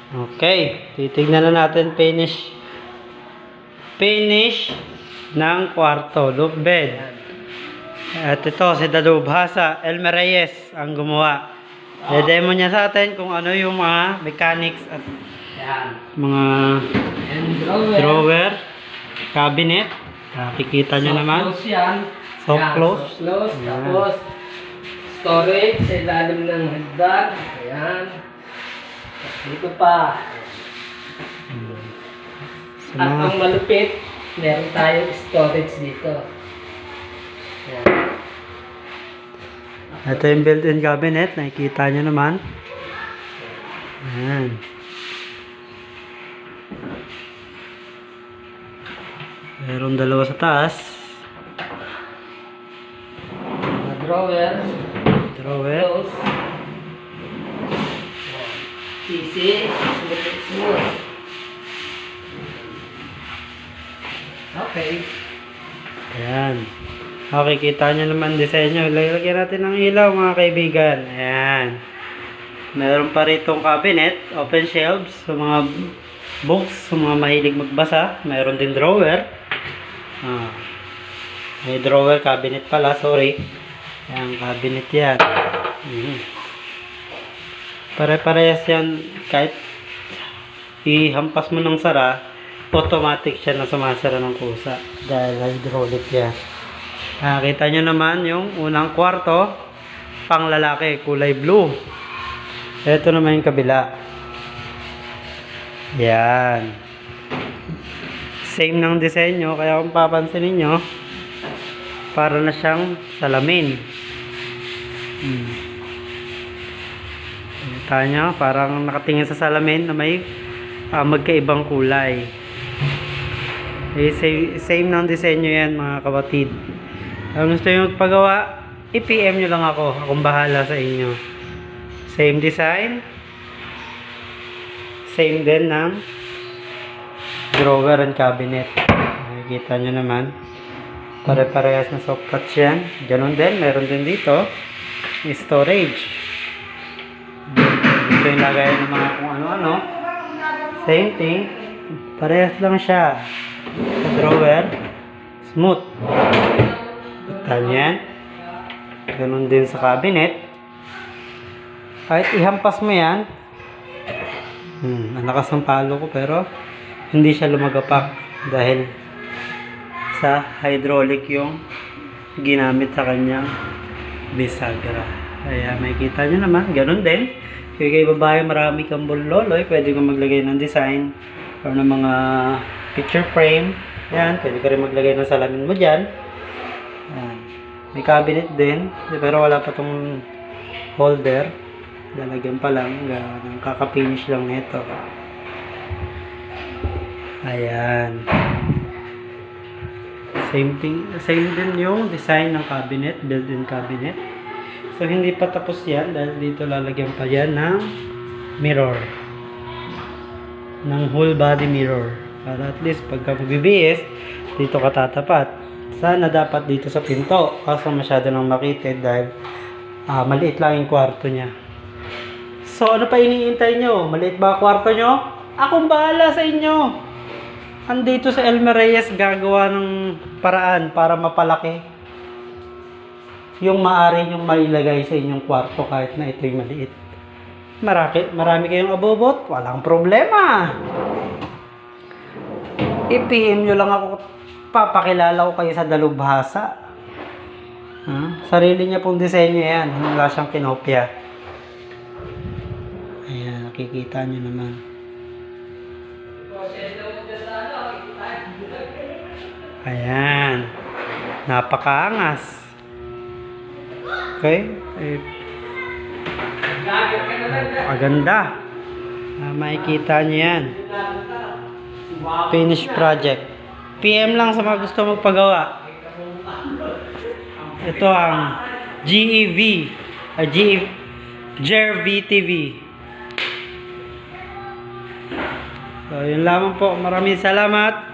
Okay, titignan na natin finish ng kwarto, loop bed. At ito si Dalubhasa Elmer Reyes ang gumawa. I-demo niya sa atin kung ano yung mga mechanics at mga drawer, cabinet. Nakikita nyo naman. Soft close. Tapos storage sa ilalim ng hagdan. Ayan. Dito pa. At ang malupit, meron tayong storage dito. Ayan. Ito yung built-in cabinet. Nakikita nyo naman. Ayan. Meron dalawa sa taas. Drawer. Drawer. PC. Smooth. Okay. Ayan. Okay, kita nyo naman disenyo. Lagyan natin ng ilaw mga kaibigan. Ayan. Meron pa ritong cabinet, open shelves, sa mga books, sa mga mahilig magbasa. Meron din drawer. May drawer, cabinet pala, sorry. Ayan, cabinet yan. Pare-parehas yan. Kahit ihampas mo ng sara, automatic siya na sumasara ng kusa. Dahil hydraulic yan. Nakita nyo naman yung unang kwarto, pang lalaki, kulay blue. Ito naman yung kabila. Yan. Same ng disenyo, kaya kung papansinin nyo, para na siyang salamin. Nakita nyo, parang nakatingin sa salamin na may magkaibang kulay. Same ng disenyo yan mga kapatid. Kung gusto nyo magpagawa, i-PM nyo lang ako. Akong bahala sa inyo. Same design. Same din ng drawer and cabinet. Nakikita nyo naman. Pare-parehas na soft touch yan. Ganon din. Meron din dito. Storage. Gusto yung lagay ng mga kung ano-ano. Same thing. Parehas lang siya. Sa drawer. Smooth. Yan. Ganun din sa cabinet. Kahit ihampas mo yan, ang lakas ng palo ko pero hindi siya lumagapak dahil sa hydraulic yung ginamit sa kanyang bisagra. Kaya makikita nyo naman, ganun din. Kaya kay babae marami kang loloy, pwede kang maglagay ng design or ng mga picture frame. Yan, pwede ka rin maglagay ng salamin mo dyan. Yan. May cabinet din, pero wala pa tong holder. Lalagyan pa lang, kakapinish lang nito. Ayan. Same din yung design ng cabinet, built-in cabinet. So hindi pa tapos yan dahil dito lalagyan pa yan ng mirror. Ng whole body mirror. Para at least pagka magbibihis, dito ka tatapat. Sana dapat dito sa pinto. Kaso masyado nang makitid dahil maliit lang yung kwarto niya. So ano pa iniintay nyo? Maliit ba kwarto nyo? Akong bahala sa inyo. Andito sa Elmer Reyes gagawa ng paraan para mapalaki yung maaari nyong mailagay sa inyong kwarto kahit na ito'y maliit. Marami kayong abobot, walang problema. I-PM nyo lang ako, papakilala ko kayo sa Dalubhasa. Sarili niya pong disenyo yan, wala siyang kinopya. Ayan, nakikita nyo naman. Ayan, napakaangas. Okay, maganda. Makikita nyo yan. Finished project. PM lang sa mga gusto magpagawa. Ito ang GEV GEV TV. So yun lamang po. Maraming salamat.